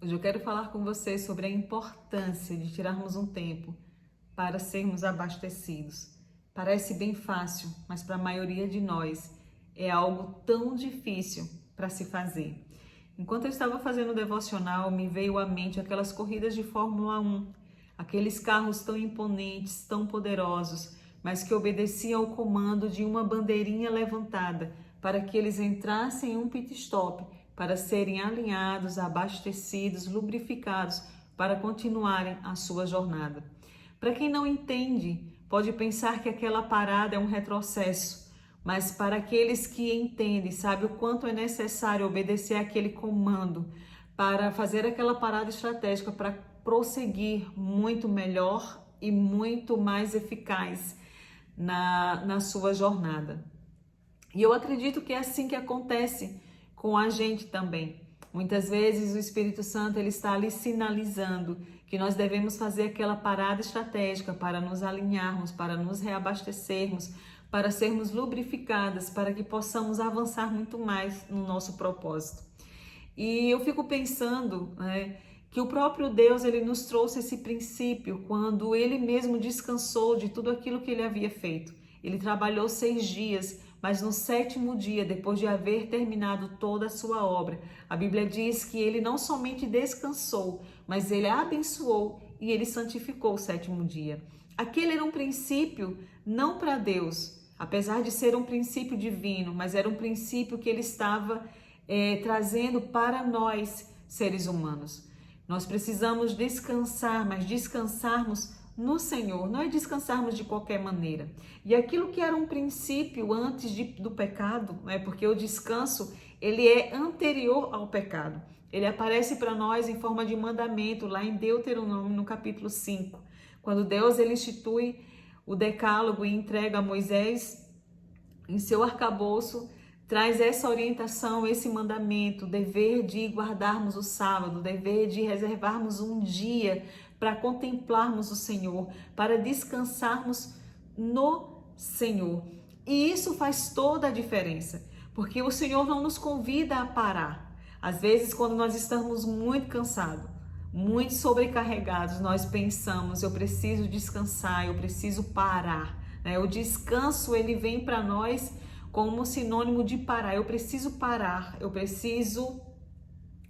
Hoje eu quero falar com vocês sobre a importância de tirarmos um tempo para sermos abastecidos. Parece bem fácil, mas para a maioria de nós é algo tão difícil para se fazer. Enquanto eu estava fazendo o devocional, me veio à mente aquelas corridas de Fórmula 1, aqueles carros tão imponentes, tão poderosos, mas que obedeciam ao comando de uma bandeirinha levantada para que eles entrassem em um pit stop, para serem alinhados, abastecidos, lubrificados, para continuarem a sua jornada. Para quem não entende, pode pensar que aquela parada é um retrocesso, mas para aqueles que entendem, sabem o quanto é necessário obedecer aquele comando para fazer aquela parada estratégica, para prosseguir muito melhor e muito mais eficaz na sua jornada. E eu acredito que é assim que acontece com a gente também. Muitas vezes o Espírito Santo ele está ali sinalizando que nós devemos fazer aquela parada estratégica para nos alinharmos, para nos reabastecermos, para sermos lubrificadas, para que possamos avançar muito mais no nosso propósito. E eu fico pensando, que o próprio Deus ele nos trouxe esse princípio quando ele mesmo descansou de tudo aquilo que ele havia feito. Ele trabalhou 6 dias, mas no 7º dia, depois de haver terminado toda a sua obra, a Bíblia diz que ele não somente descansou, mas ele abençoou e ele santificou o 7º dia. Aquele era um princípio não para Deus, apesar de ser um princípio divino, mas era um princípio que ele estava trazendo para nós, seres humanos. Nós precisamos descansar, mas descansarmos no Senhor, não é descansarmos de qualquer maneira. E aquilo que era um princípio antes do pecado, porque o descanso ele é anterior ao pecado. Ele aparece para nós em forma de mandamento lá em Deuteronômio no capítulo 5, quando Deus ele institui o decálogo e entrega a Moisés em seu arcabouço, traz essa orientação, esse mandamento, o dever de guardarmos o sábado, o dever de reservarmos um dia para contemplarmos o Senhor, para descansarmos no Senhor. E isso faz toda a diferença, porque o Senhor não nos convida a parar. Às vezes, quando nós estamos muito cansados, muito sobrecarregados, nós pensamos, eu preciso descansar, eu preciso parar. O descanso, ele vem para nós como sinônimo de parar. Eu preciso parar, eu preciso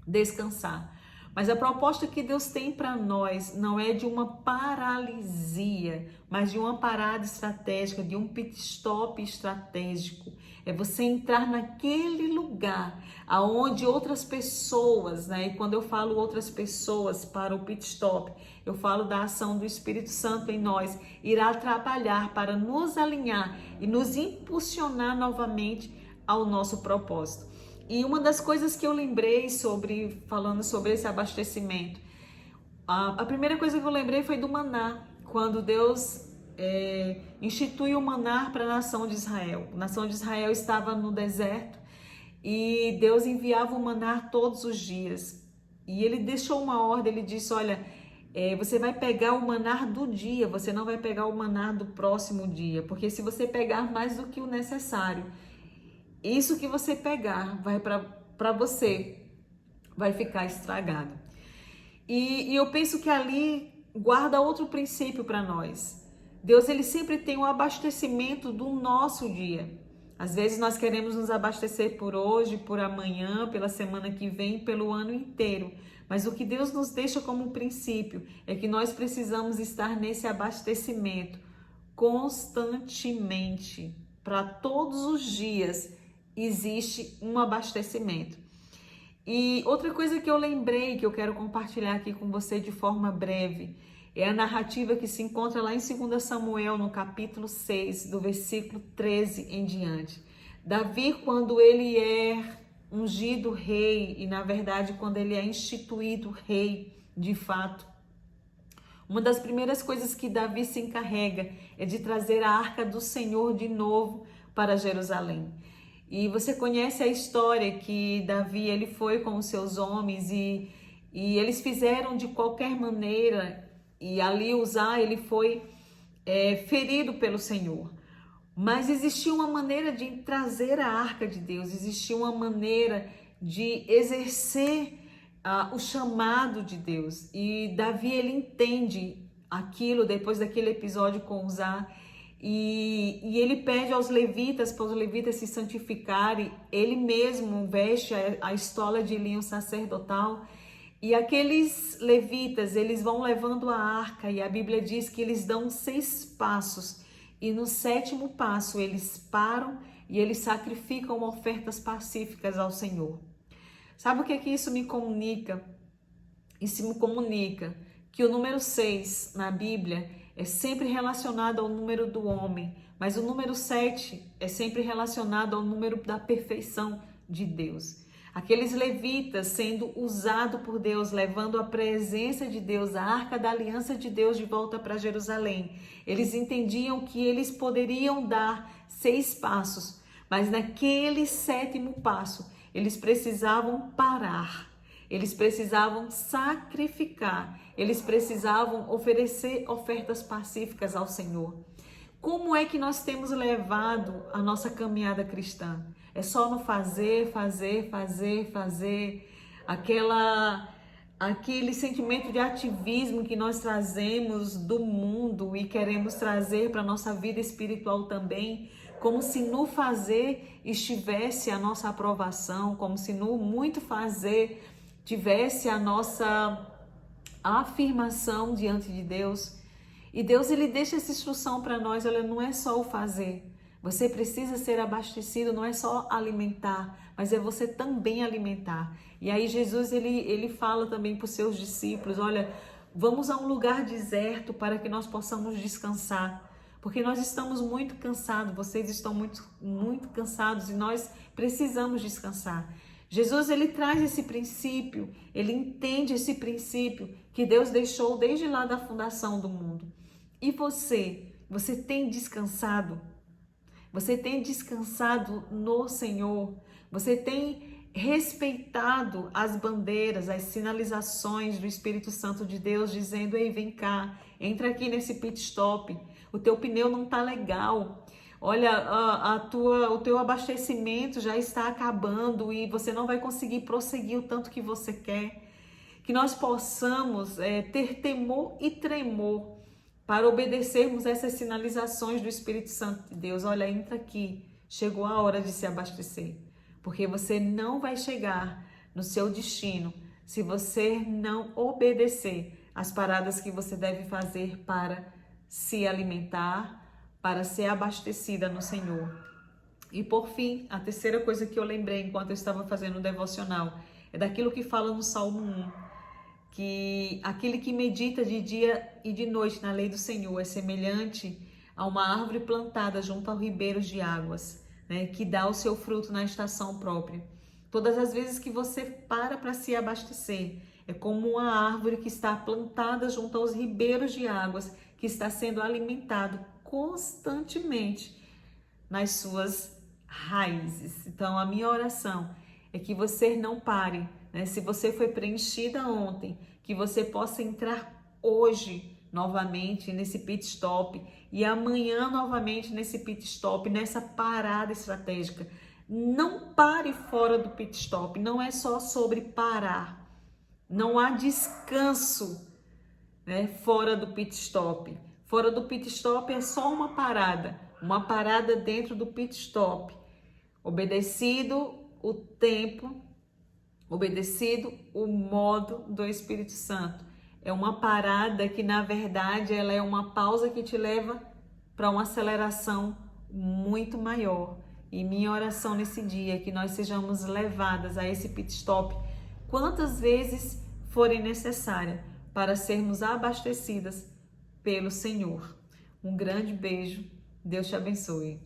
descansar. Mas a proposta que Deus tem para nós não é de uma paralisia, mas de uma parada estratégica, de um pit stop estratégico. É você entrar naquele lugar aonde outras pessoas, e quando eu falo outras pessoas para o pit stop, eu falo da ação do Espírito Santo em nós, irá trabalhar para nos alinhar e nos impulsionar novamente ao nosso propósito. E uma das coisas que eu lembrei falando sobre esse abastecimento, a primeira coisa que eu lembrei foi do maná, quando Deus institui o maná para a nação de Israel. A nação de Israel estava no deserto e Deus enviava o maná todos os dias. E ele deixou uma ordem, ele disse, olha, você vai pegar o maná do dia, você não vai pegar o maná do próximo dia, porque se você pegar mais do que o necessário, isso que você pegar vai para você, vai ficar estragado. E eu penso que ali guarda outro princípio para nós. Deus ele sempre tem o abastecimento do nosso dia. Às vezes nós queremos nos abastecer por hoje, por amanhã, pela semana que vem, pelo ano inteiro. Mas o que Deus nos deixa como princípio é que nós precisamos estar nesse abastecimento constantemente. Para todos os dias existe um abastecimento. E outra coisa que eu lembrei, que eu quero compartilhar aqui com você de forma breve, é a narrativa que se encontra lá em 2 Samuel, no capítulo 6, do versículo 13 em diante. Davi, quando ele é ungido rei, e na verdade quando ele é instituído rei de fato, uma das primeiras coisas que Davi se encarrega é de trazer a arca do Senhor de novo para Jerusalém. E você conhece a história que Davi ele foi com os seus homens e eles fizeram de qualquer maneira, e ali Uzá ele foi ferido pelo Senhor. Mas existia uma maneira de trazer a arca de Deus, existia uma maneira de exercer o chamado de Deus. E Davi, ele entende aquilo depois daquele episódio com Uzá, e ele pede aos levitas, para os levitas se santificarem. Ele mesmo veste a estola de linho sacerdotal, e aqueles levitas, eles vão levando a arca, e a Bíblia diz que eles dão 6 passos, e no 7º passo eles param e eles sacrificam ofertas pacíficas ao Senhor. Sabe o que é que isso me comunica? Isso me comunica que o número 6 na Bíblia é sempre relacionado ao número do homem, mas o número 7 é sempre relacionado ao número da perfeição de Deus. Aqueles levitas sendo usados por Deus, levando a presença de Deus, a arca da aliança de Deus de volta para Jerusalém. Eles entendiam que eles poderiam dar 6 passos, mas naquele 7º passo, eles precisavam parar. Eles precisavam sacrificar, eles precisavam oferecer ofertas pacíficas ao Senhor. Como é que nós temos levado a nossa caminhada cristã? É só no fazer, aquele sentimento de ativismo que nós trazemos do mundo e queremos trazer para a nossa vida espiritual também, como se no fazer estivesse a nossa aprovação, como se no muito fazer tivesse a nossa afirmação diante de Deus. E Deus, ele deixa essa instrução para nós, olha, não é só o fazer. Você precisa ser abastecido, não é só alimentar, mas é você também alimentar. E aí Jesus, ele fala também para os seus discípulos, olha, vamos a um lugar deserto para que nós possamos descansar. Porque nós estamos muito cansados, vocês estão muito cansados e nós precisamos descansar. Jesus, ele traz esse princípio, ele entende esse princípio que Deus deixou desde lá da fundação do mundo. E você tem descansado? Você tem descansado no Senhor? Você tem respeitado as bandeiras, as sinalizações do Espírito Santo de Deus, dizendo, ei, vem cá, entra aqui nesse pit stop, o teu pneu não tá legal. Olha, o teu abastecimento já está acabando e você não vai conseguir prosseguir o tanto que você quer. Que nós possamos ter temor e tremor para obedecermos essas sinalizações do Espírito Santo de Deus. Olha, entra aqui, chegou a hora de se abastecer. Porque você não vai chegar no seu destino se você não obedecer as paradas que você deve fazer para se alimentar, para ser abastecida no Senhor. E por fim, a terceira coisa que eu lembrei enquanto eu estava fazendo o devocional é daquilo que fala no Salmo 1, que aquele que medita de dia e de noite na lei do Senhor é semelhante a uma árvore plantada junto aos ribeiros de águas, né, que dá o seu fruto na estação própria. Todas as vezes que você para se abastecer, é como uma árvore que está plantada junto aos ribeiros de águas, que está sendo alimentado constantemente nas suas raízes. Então, a minha oração é que você não pare, né? Se você foi preenchida ontem, que você possa entrar hoje novamente nesse pit stop e amanhã novamente nesse pit stop, nessa parada estratégica. Não pare fora do pit stop, não é só sobre parar. Não há descanso, né, fora do pit stop. Fora do pit stop é só uma parada dentro do pit stop. Obedecido o tempo, obedecido o modo do Espírito Santo. É uma parada que, na verdade, ela é uma pausa que te leva para uma aceleração muito maior. E minha oração nesse dia é que nós sejamos levadas a esse pit stop quantas vezes forem necessárias para sermos abastecidas pelo Senhor. Um grande beijo. Deus te abençoe.